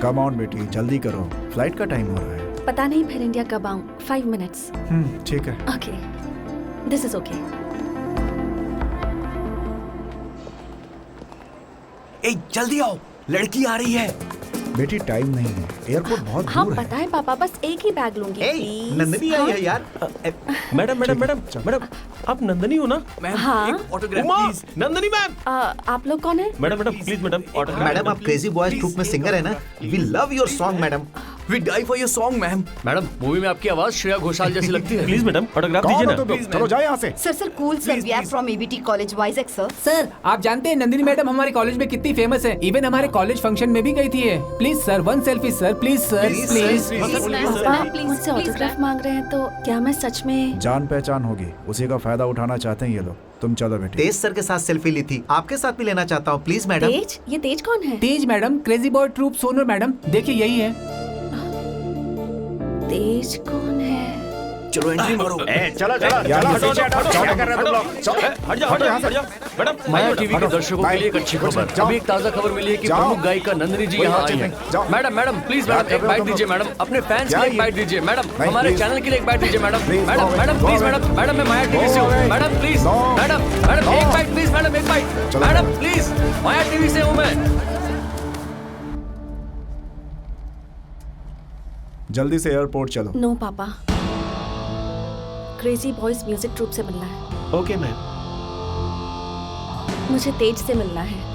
Come on बेटी, जल्दी करो, फ्लाइट का टाइम हो रहा है। पता नहीं फिर इंडिया कब आऊँ। 5 मिनट्स। ठीक है। Okay, this is okay. ए, जल्दी आओ, लड़की आ रही है। बेटी टाइम नहीं है, एयरपोर्ट बहुत हाँ दूर है। पता है पापा, बस एक ही बैग लूंगी प्लीज। नंदनी आई है यार। मैडम आप नंदनी हो ना? मैम, हाँ। एक autograph Uma, please. Nandini ma'am. आप लोग कौन है? Madam please madam autograph. Madam आप क्रेजी बॉयज ट्रूप में सिंगर है ना? We love your song madam. We die for your song, ma'am. Madam movie में आपकी आवाज श्रेया घोषाल जैसी लगती है। प्लीज मैडम ऑटोग्राफ दीजिए ना। Please, चलो जाओ यहाँ से। Sir cool sir, we are from ABT college Vizag sir. Sir आप जानते हैं नंदिनी मैडम हमारे कॉलेज में कितनी फेमस है, इवन हमारे कॉलेज फंक्शन में भी गई थी ये। Please sir 1 selfie sir, please sir please. पापा मुझसे ऑटोग्राफ मांग रहे हैं, तो क्या मैं सच में? जान पहचान होगी, उसी का फायदा उठाना चाहते हैं ये लोग। तुम चलो बेटी। तेज सर के साथ सेल्फी ली थी, आपके साथ भी लेना चाहता हूँ प्लीज मैडम। तेज? ये तेज कौन है? Tej madam, crazy boy troop Sonu madam, देखिए यही है। तेज कौन है? चलो एंट्री मारो। चलो क्या कर रहे हो तुम लोग? हट जाओ मैडम। माया टीवी के दर्शकों के लिए एक अच्छी खबर। अभी एक ताजा खबर मिली है कि प्रमुख गायिका नंदिनी जी यहाँ आई हैं। मैडम प्लीज मैडम एक बाइट दीजिए मैडम, अपने फैंस के लिए एक बाइट दीजिए मैडम, हमारे चैनल के लिए एक बाइट दीजिए मैडम। मैडम प्लीज मैडम मैं माया टीवी से हूँ मैडम, प्लीज मैडम एक बाइट प्लीज मैडम, एक bite madam please, Maya TV से हूँ मैं। जल्दी से एयरपोर्ट चलो। नो पापा, क्रेजी बॉयज म्यूजिक ट्रूप से मिलना है। Okay ma'am. मुझे तेज से मिलना है।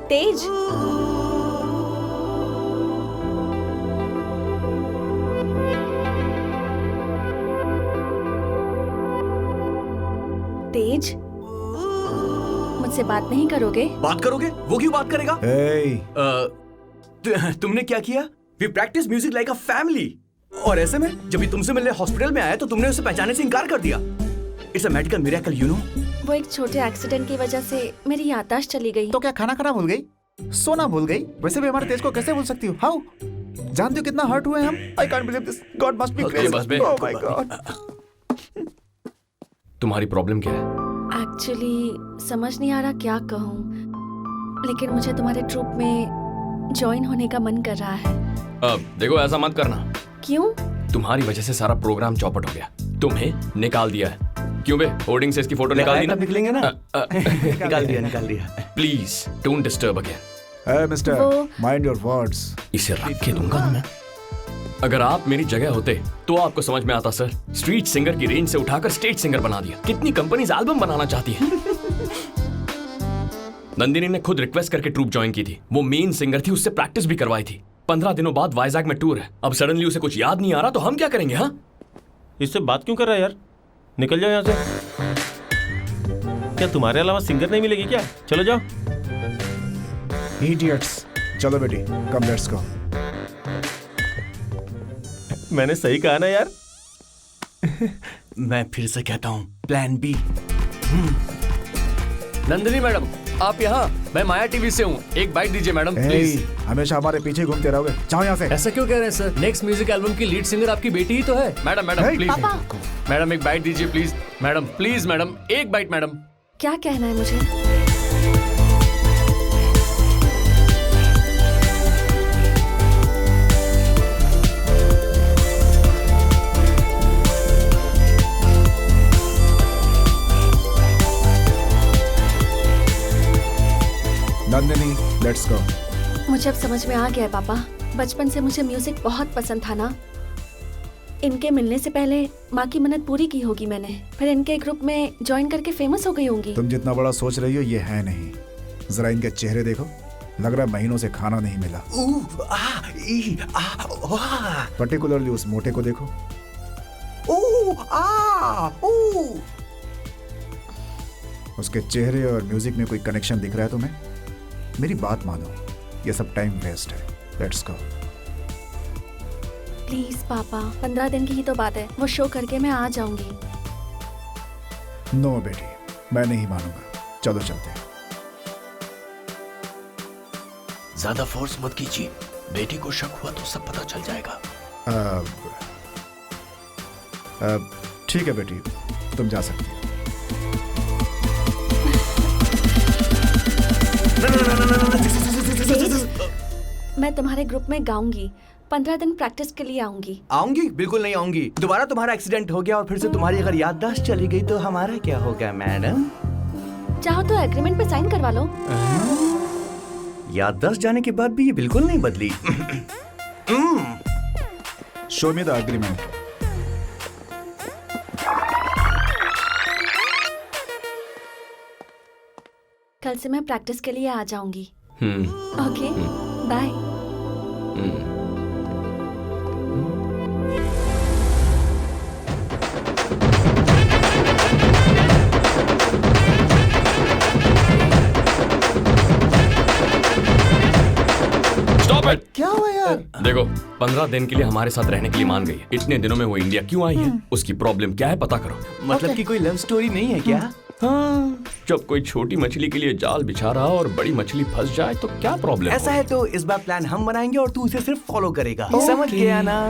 तेज, तेज मुझसे बात नहीं करोगे? बात करोगे? वो क्यों बात करेगा? तुमने क्या किया? We practice music like a family। और ऐसे में जब भी तुमसे मिलने हॉस्पिटल में आया तो तुमने उसे पहचानने से इनकार कर दिया। It's a medical miracle, you know। वो एक छोटे एक्सीडेंट की वजह से मेरी याददाश्त चली गई। तो क्या खाना खाना भूल गई, सोना भूल गई? वैसे भी हमारे तेज को कैसे भूल सकती हो? हाउ जानती हो कितना हर्ट हुए हम? I can't believe this, God must be crazy. Oh my God. तुम्हारी प्रॉब्लम क्या है? एक्चुअली समझ नहीं आ रहा क्या कहूँ, लेकिन मुझे तुम्हारे ट्रूप में ज्वाइन होने का मन कर रहा है। देखो ऐसा मत करना। क्यों? तुम्हारी वजह से सारा प्रोग्राम चौपट हो गया, तुम्हें निकाल दिया है। क्यों बे, होर्डिंग से इसकी फोटो निकाल दी ना? निकलेंगे ना? निकाल दिया। Please don't disturb again. Hey, mister, mind your words. इसे रख के दूंगा ना मैं। अगर आप मेरी जगह होते तो आपको समझ में आता सर। स्ट्रीट सिंगर की रेंज से उठाकर स्टेज सिंगर बना दिया। कितनी कंपनीज एल्बम बनाना चाहती हैं। नंदिनी ने खुद रिक्वेस्ट करके ट्रूप ज्वाइन की थी। वो मेन सिंगर थी, उससे प्रैक्टिस भी करवाई थी। 15 दिनों बाद वाइजैक में टूर है। अब सडनली उसे कुछ याद नहीं आ रहा तो हम क्या करेंगे? हाँ, इससे बात क्यों कर रहा है यार? निकल जाओ यहाँ से। क्या तुम्हारे अलावा सिंगर नहीं मिलेगी क्या? चलो जाओ। इडियट्स। चलो बेटी, कम लेट्स गो। मैंने सही कहा ना यार? मैं फिर से कहता हूँ, प्लान बी। नंदिनी मैडम आप यहाँ? मैं माया टीवी से हूँ, एक बाइट दीजिए मैडम प्लीज। हमेशा हमारे पीछे घूमते रहोगे, जाओ यहाँ से। ऐसा क्यों कह रहे हैं सर? नेक्स्ट म्यूजिक एल्बम की लीड सिंगर आपकी बेटी ही तो है। मैडम प्लीज मैडम एक बाइट दीजिए प्लीज। मैडम प्लीज मैडम एक बाइट मैडम। क्या कहना है मुझे? Nandini let's go. मुझे अब समझ में आ गया है पापा। बचपन से मुझे म्यूजिक बहुत पसंद था ना, इनके मिलने से पहले माँ की मन्नत पूरी की होगी मैंने, फिर इनके ग्रुप में ज्वाइन करके फेमस हो गई होंगी। तुम जितना बड़ा सोच रही हो ये है नहीं। जरा इनके चेहरे देखो, लग रहा है महीनों से खाना नहीं मिला। पर्टिकुलरली उस मोटे को देखो। उसके चेहरे और म्यूजिक में कोई कनेक्शन दिख रहा है तुम्हें? मेरी बात मानो, ये सब टाइम वेस्ट है। Let's go. प्लीज पापा, 15 दिन की ही तो बात है, वो शो करके मैं आ जाऊंगी। नो बेटी, मैं नहीं मानूंगा। चलो चलते हैं। ज्यादा फोर्स मत कीजिए, बेटी को शक हुआ तो सब पता चल जाएगा। ठीक है बेटी, तुम जा सकती हो। मैं तुम्हारे ग्रुप में गाऊंगी, 15 दिन प्रैक्टिस के लिए आऊंगी। आऊंगी? बिल्कुल नहीं आऊंगी। दोबारा तुम्हारा एक्सीडेंट हो गया और फिर से तुम्हारी अगर याददाश्त चली गई तो हमारा क्या होगा मैडम? चाहो तो एग्रीमेंट पे साइन करवा लो। याददाश्त जाने के बाद भी ये बिल्कुल नहीं बदली। Show me the agreement. कल से मैं प्रैक्टिस के लिए आ जाऊंगी। Okay, bye. Stop it. क्या हुआ यार? देखो, 15 दिन के लिए हमारे साथ रहने के लिए मान गई है। इतने दिनों में वो इंडिया क्यों आई है, उसकी प्रॉब्लम क्या है पता करो। मतलब कि कोई लव स्टोरी नहीं है क्या? हाँ, जब कोई छोटी मछली के लिए जाल बिछा रहा और बड़ी मछली फंस जाए तो क्या प्रॉब्लम? ऐसा है तो इस बार प्लान हम बनाएंगे और तू उसे सिर्फ फॉलो करेगा। समझ गया ना?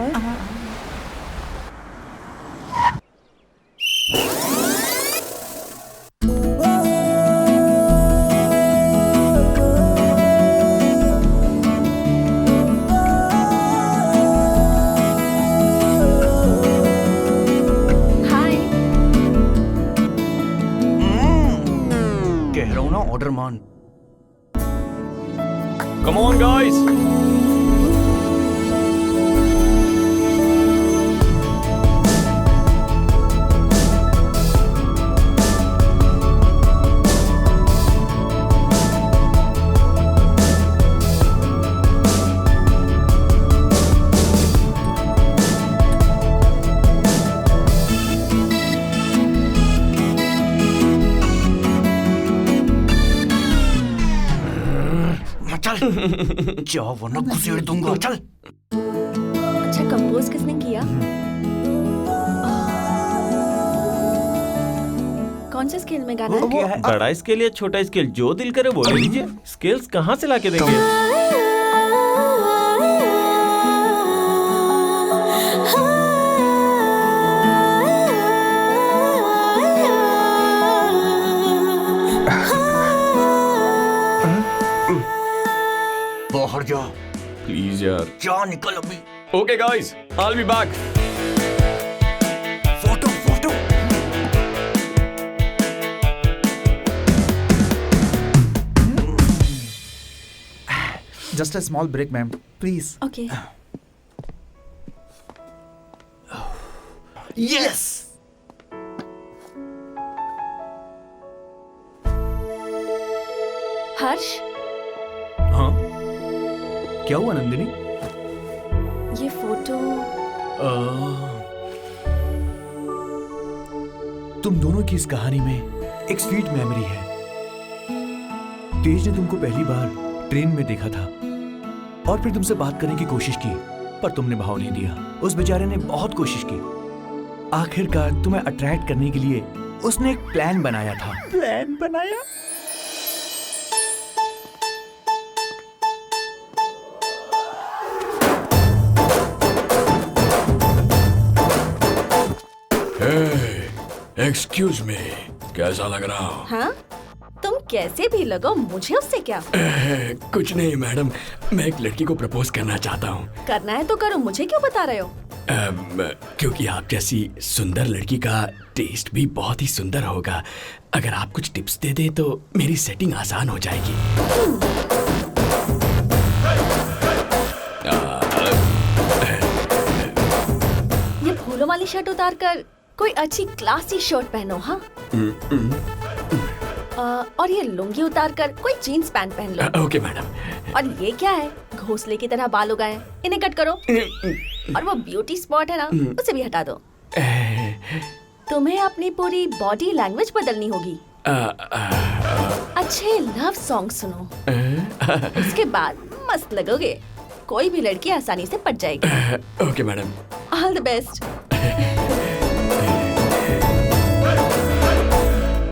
हाय। कह रहा हूँ ना, ऑर्डर मान। Come on guys. चल जाओ वरना घुसेड़ दूंगा। चल। अच्छा, कंपोज किसने किया? कौन से स्केल में गाना है? बड़ा स्केल या छोटा स्केल, जो दिल करे वो ले लीजिए। स्केल्स कहाँ से लाके देंगे? बाहर जा, प्लीज यार। जा निकल अभी। Okay guys, I will be back. Photo photo. Just a small break ma'am, please. Okay. Yes. Harsh, हाँ, क्या हुआ नंदिनी? ये फोटो तुम दोनों की इस कहानी में एक स्वीट मेमोरी है। तेज ने तुमको पहली बार ट्रेन में देखा था और फिर तुमसे बात करने की कोशिश की, पर तुमने भाव नहीं दिया। उस बेचारे ने बहुत कोशिश की। आखिरकार तुम्हें अट्रैक्ट करने के लिए उसने एक प्लान बनाया था। प्लान बनाया? एक्सक्यूज मी, कैसा लग रहा हो? हाँ, तुम कैसे भी लगो, मुझे उससे क्या? कुछ नहीं मैडम, मैं एक लड़की को प्रपोज करना चाहता हूँ। करना है तो करो, मुझे क्यों बता रहे हो? क्योंकि आप जैसी सुंदर लड़की का टेस्ट भी बहुत ही सुंदर होगा। अगर आप कुछ टिप्स दे दे तो मेरी सेटिंग आसान हो जाएगी। ये ये शर्ट उतार कर कोई अच्छी क्लासी शर्ट पहनो, हाँ? और ये लुंगी उतार कर कोई जीन्स पैंट पहन लो। Okay madam. और ये क्या है, घोंसले की तरह बाल उगाए, इन्हें कट करो। और वो ब्यूटी स्पॉट है ना, उसे भी हटा दो। तुम्हें अपनी पूरी बॉडी लैंग्वेज बदलनी होगी। अच्छे लव सॉन्ग सुनो, उसके बाद मस्त लगोगे। कोई भी लड़की आसानी से पट जाएगी। Okay madam. All the best.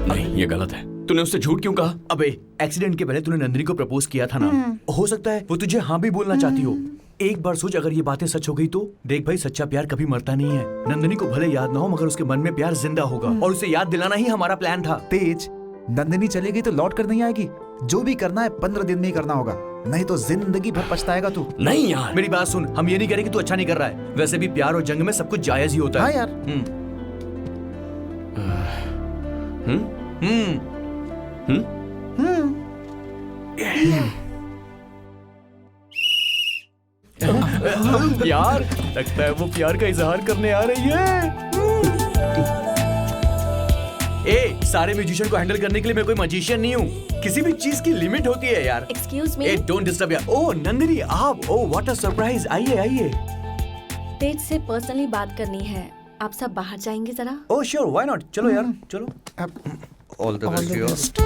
नहीं, ये गलत है। तूने उससे झूठ क्यों कहा? अबे एक्सीडेंट के पहले तूने नंदिनी को प्रपोज किया था ना, हो सकता है वो तुझे हाँ भी बोलना चाहती हो। एक बार सोच, अगर ये बातें सच हो गई तो देख भाई, सच्चा प्यार कभी मरता नहीं है। नंदिनी को भले याद ना हो, मगर उसके मन में प्यार जिंदा होगा, और उसे याद दिलाना ही हमारा प्लान था। तेज, नंदिनी चली गई तो लौट कर नहीं आएगी। जो भी करना है 15 दिन में ही करना होगा, नहीं तो जिंदगी भर पछताएगा तू। नहीं यार, मेरी बात सुन, हम ये नहीं कह रहे कि तू अच्छा नहीं कर रहा है। वैसे भी प्यार और जंग में सब कुछ जायज ही होता है। हाँ यार। यार लगता है वो प्यार का इजहार करने आ रही है। सारे म्यूजिशियन को हैंडल करने के लिए मैं कोई मैजिशियन नहीं हूँ। किसी भी चीज की लिमिट होती है यार। Excuse me. डोंट डिस्टर्ब यार। ओह नंदिनी, आप, ओह व्हाट अ सरप्राइज। आइए आइए। तेज से पर्सनली बात करनी है, आप सब बाहर जाएंगे जरा? Oh sure, why not. चलो यार, चलो। All the best.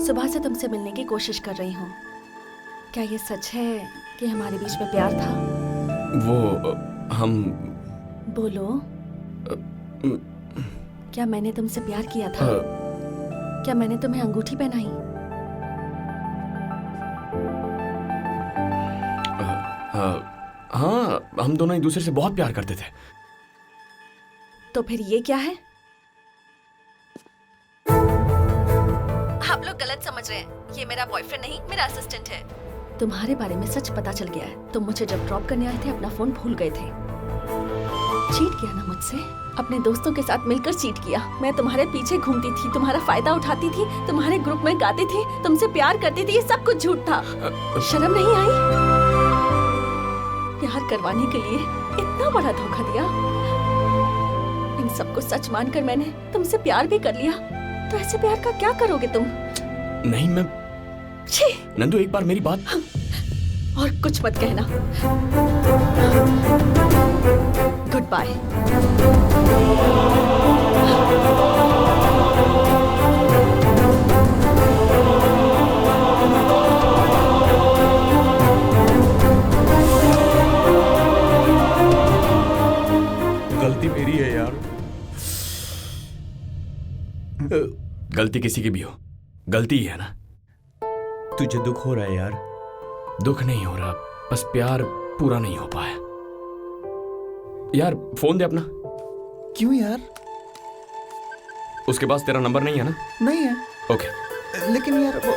सुबह से तुमसे मिलने की कोशिश कर रही हूँ। क्या ये सच है कि हमारे बीच में प्यार था? वो हम बोलो, क्या मैंने तुमसे प्यार किया था? क्या मैंने तुम्हें अंगूठी पहनाई? हाँ, हम दोनों एक दूसरे से बहुत प्यार करते थे। तो फिर ये क्या है? आप लोग गलत समझ रहे हैं। ये मेरा बॉयफ्रेंड नहीं, मेरा असिस्टेंट है। तुम्हारे बारे में सच पता चल गया है। तुम मुझे जब ड्रॉप करने आए थे अपना फोन भूल गए थे। चीट किया ना मुझसे, अपने दोस्तों के साथ मिलकर चीट किया। मैं तुम्हारे पीछे घूमती थी, तुम्हारा फायदा उठाती थी, तुम्हारे ग्रुप में गाती थी, तुमसे प्यार करती थी। ये सब कुछ झूठ था। शर्म नहीं आई? प्यार करवाने के लिए इतना बड़ा धोखा दिया। इन सबको सच मानकर मैंने तुमसे प्यार भी कर लिया। तो ऐसे प्यार का क्या करोगे तुम? नहीं, मैं नंदू, एक बार मेरी बात। और कुछ मत कहना। Goodbye. गलती मेरी है यार। गलती किसी की भी हो, गलती ही है ना। तुझे दुख हो रहा है यार? दुख नहीं हो रहा, बस प्यार पूरा नहीं हो पाया। यार फोन दे अपना। क्यों यार? उसके पास तेरा नंबर नहीं है ना? नहीं है। ओके। लेकिन यार वो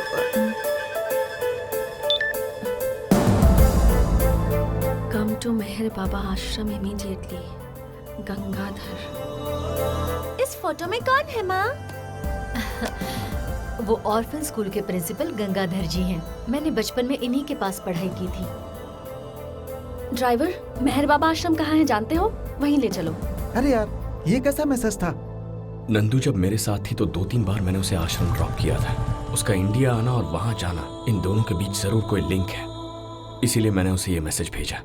कम टू मेहर बाबा आश्रम इमीडिएटली। गंगाधर। इस फोटो में कौन है माँ? वो ऑर्फन स्कूल के प्रिंसिपल गंगाधर जी हैं। मैंने बचपन में इन्हीं के पास पढ़ाई की थी। ड्राइवर, मेहर बाबा आश्रम कहाँ है जानते हो? वहीं ले चलो। अरे यार, ये कैसा मैसेज था? नंदू जब मेरे साथ थी तो 2-3 बार मैंने उसे आश्रम ड्रॉप किया था। उसका इंडिया आना और वहां जाना, इन दोनों के बीच जरूर कोई लिंक है। इसीलिए मैंने उसे ये मैसेज भेजा।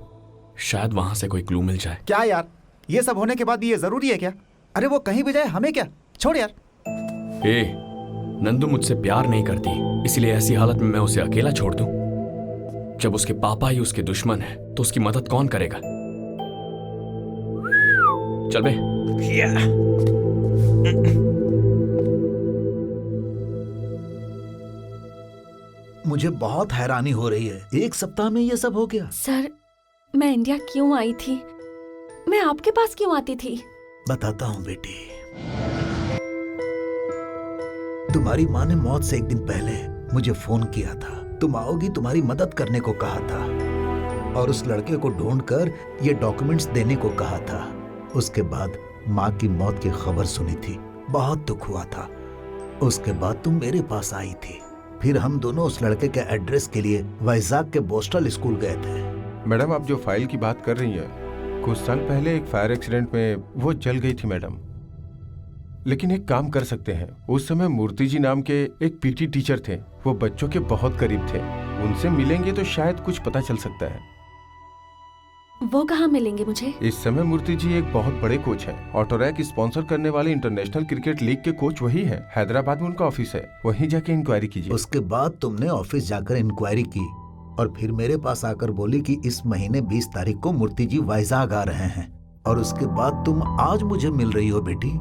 शायद वहां से कोई क्लू मिल जाए। क्या यार, ये सब होने के बाद भी ये जरूरी है क्या? अरे वो कहीं भी जाए, हमें क्या? छोड़ यार। नंदू मुझसे प्यार नहीं करती, इसलिए ऐसी हालत में मैं उसे अकेला छोड़ दूं? जब उसके पापा ही उसके दुश्मन है तो उसकी मदद कौन करेगा? चल बे। मुझे बहुत हैरानी हो रही है, 1 सप्ताह में ये सब हो गया। सर, मैं इंडिया क्यों आई थी? मैं आपके पास क्यों आती थी? बताता हूँ बेटी। तुम्हारी माँ ने मौत से 1 दिन पहले मुझे फोन किया था। तुम आओगी, तुम्हारी मदद करने को कहा था, और उस लड़के को ढूंढकर ये डॉक्यूमेंट्स देने को कहा था। उसके बाद माँ की मौत की खबर सुनी थी बहुत दुख हुआ था। उसके बाद तुम मेरे पास आई थी। फिर हम दोनों उस लड़के के एड्रेस के लिए वाइजाग के बोस्टल स्कूल गए थे। मैडम, आप जो फाइल की बात कर रही हैं, कुछ साल पहले एक फायर एक्सीडेंट में वो जल गई थी मैडम। लेकिन एक काम कर सकते हैं, उस समय मूर्ति जी नाम के एक पीटी टीचर थे, वो बच्चों के बहुत करीब थे। उनसे मिलेंगे तो शायद कुछ पता चल सकता है। वो कहाँ मिलेंगे मुझे? इस समय मूर्ति जी एक बहुत बड़े कोच हैं। ऑटोरैक स्पॉन्सर करने वाले इंटरनेशनल क्रिकेट लीग के कोच वही हैं। हैदराबाद में उनका ऑफिस है, वहीं जाके इंक्वायरी कीजिए। उसके बाद तुमने ऑफिस जाकर इंक्वायरी की और फिर मेरे पास आकर बोली कि इस महीने 20 तारीख को मूर्ति जी वाइजाग आ रहे हैं। और उसके बाद तुम आज मुझे मिल रही हो बेटी।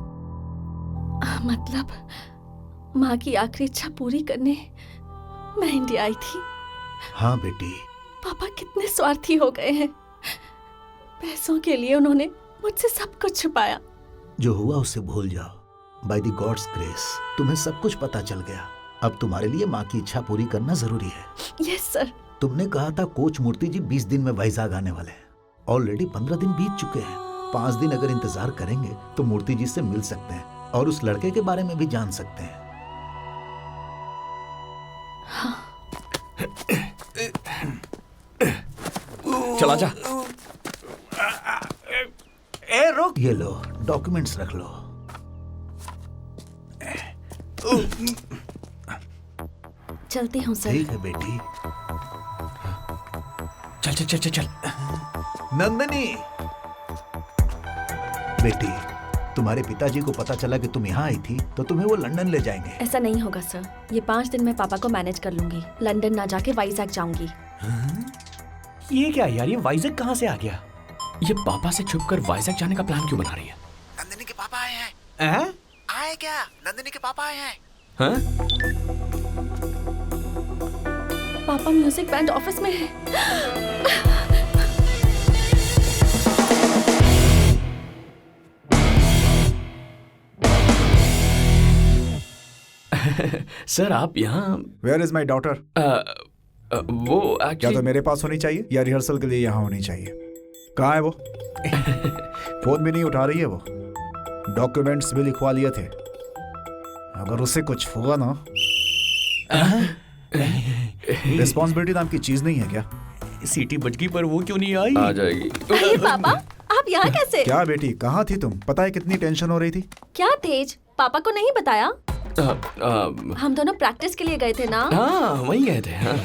मतलब माँ की आखिरी इच्छा पूरी करने मैं इंडिया आई थी। हाँ बेटी। पापा कितने स्वार्थी हो गए हैं। पैसों के लिए उन्होंने मुझसे सब कुछ छुपाया। जो हुआ उसे भूल जाओ। बाय द गॉड्स ग्रेस तुम्हें सब कुछ पता चल गया। अब तुम्हारे लिए माँ की इच्छा पूरी करना जरूरी है। Yes sir. तुमने कहा था कोच मूर्ति जी 20 दिन में वाइजाग आने वाले हैं। ऑलरेडी 15 दिन बीत चुके हैं। 5 दिन अगर इंतजार करेंगे तो मूर्ति जी से मिल सकते हैं और उस लड़के के बारे में भी जान सकते हैं। हाँ। चला जा। ए रुक। ये लो डॉक्यूमेंट्स रख लो। चलती हूँ सर। ठीक है बेटी। चल चल चल चल चल। नंदनी बेटी, तुम्हारे पिताजी को पता चला कि तुम यहाँ आई थी तो तुम्हें वो लंदन ले जाएंगे। ऐसा नहीं होगा सर। ये 5 दिन में पापा को मैनेज कर लूंगी। लंदन ना जाके वाइजैक जाऊंगी। ये क्या यार, ये वाइजैक कहाँ से आ गया? ये पापा से छुपकर वाइजैक जाने का प्लान क्यों बना रही है? नंदिनी के पापा आए हैं। आए क्या? नंदिनी के पापा आए हैं। हाँ? पापा म्यूजिक बैंड ऑफिस में है। सर आप यहाँ? Where is my daughter? वो क्या तो मेरे पास होनी चाहिए या रिहर्सल के लिए यहाँ होनी चाहिए? कहाँ है वो? फोन भी नहीं उठा रही है वो। डॉक्यूमेंट्स भी लिखवा लिए थे। अगर उसे कुछ हुआ ना, रिस्पॉन्सिबिलिटी नाम की चीज नहीं है क्या? सीटी बज गई पर वो क्यों नहीं आई? आ जाएगी। अरे पापा, आप यहाँ कैसे? क्या बेटी, कहाँ थी तुम? पता है कितनी टेंशन हो रही थी? क्या तेज, पापा को नहीं बताया? हम दोनों प्रैक्टिस के लिए गए थे ना? हाँ, वहीं गए थे। हाँ।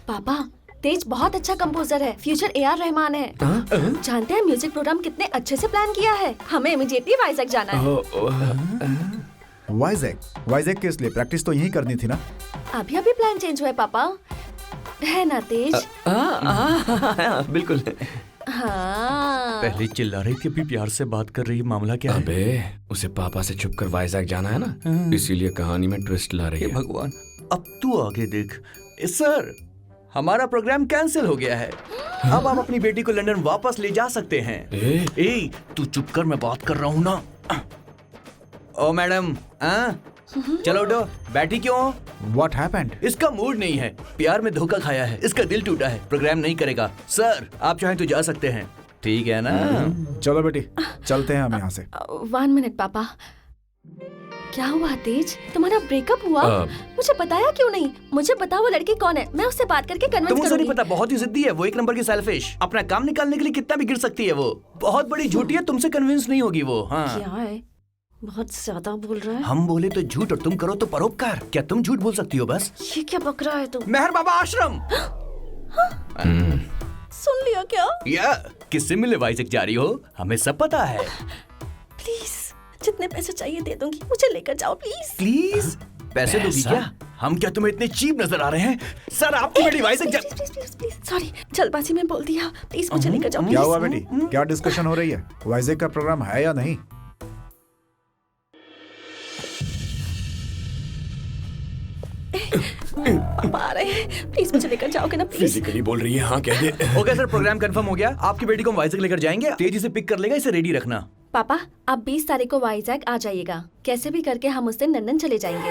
पापा, तेज बहुत अच्छा कंपोजर है। फ्यूचर AR रहमान है। जानते हैं म्यूजिक प्रोग्राम कितने अच्छे से प्लान किया है। हमें इमीडिएटली वाइजैक जाना है। वाइजैक किस लिए? प्रैक्टिस तो यहीं करनी थी ना। अभी अभी प्लान चेंज हुआ है पापा, है ना तेज? बिल्कुल। हाँ। पहले चिल्ला रही थी, अभी प्यार से बात कर रही है। मामला क्या है? अबे, उसे पापा से छुपकर वाइजैक जाना है ना, इसीलिए कहानी में ट्विस्ट ला रही है। भगवान, अब तू आगे देख। सर, हमारा प्रोग्राम कैंसिल हो गया है। अब आप अपनी बेटी को लंदन वापस ले जा सकते हैं। ए, तू चुप कर, मैं बात कर रहा हूँ ना। ओ मैडम, चलो उठो। बैठी क्यों? What happened? इसका मूड नहीं है, प्यार में धोखा खाया है, इसका दिल टूटा है, प्रोग्राम नहीं करेगा। सर, आप चाहें तो जा सकते हैं, ठीक है ना? चलो बेटी, चलते हैं हम यहाँ से। 1 मिनट पापा। क्या हुआ तेज, तुम्हारा ब्रेकअप हुआ? मुझे बताया क्यों नहीं? मुझे बताओ वो लड़की कौन है, मैं उससे बात करके कन्विंस करूंगी। तुमसे नहीं पता, बहुत ही जिद्दी है वो, 1 नंबर की सेल्फिश। अपना काम निकालने के लिए कितना भी गिर सकती है वो। बहुत बड़ी झूठी है, तुमसे कन्विंस नहीं होगी वो। हाँ। क्या है, बहुत ज्यादा बोल रहा है। हम बोले तो झूठ और तुम करो तो परोपकार। क्या तुम झूठ बोल सकती हो बस? ये क्या बक रहा है तुम? मेहर बाबा आश्रम। सुन लिया क्या? या किससे मिले वाइजैक जा रही हो, हमें सब पता है। प्लीज, जितने पैसे चाहिए दे दूंगी, मुझे लेकर जाओ प्लीज। प्लीज? पैसे दोगी क्या? हम क्या तुम्हें इतने चीप नजर आ रहे हैं? सर, आपकी बेटी वाइजैक जा। प्लीज, सॉरी, जल्दबाजी में बोल दिया। प्लीज मुझे लेकर जाओ। क्या हुआ बेटी, क्या डिस्कशन हो रही है? वाइजैक का प्रोग्राम है या नहीं? पापा आ रहे हैं, प्लीज मुझे लेकर जाओगे ना प्लीज? फिजिकली बोल रही है, हाँ कह दे। ओके सर, प्रोग्राम कंफर्म हो गया। आपकी बेटी को हम वाइजैक लेकर जाएंगे, तेजी से पिक कर लेगा, इसे रेडी रखना। पापा, आप 20 तारीख को वाइजैक आ जाइएगा। कैसे भी करके हम उस दिन लंदन चले जाएंगे।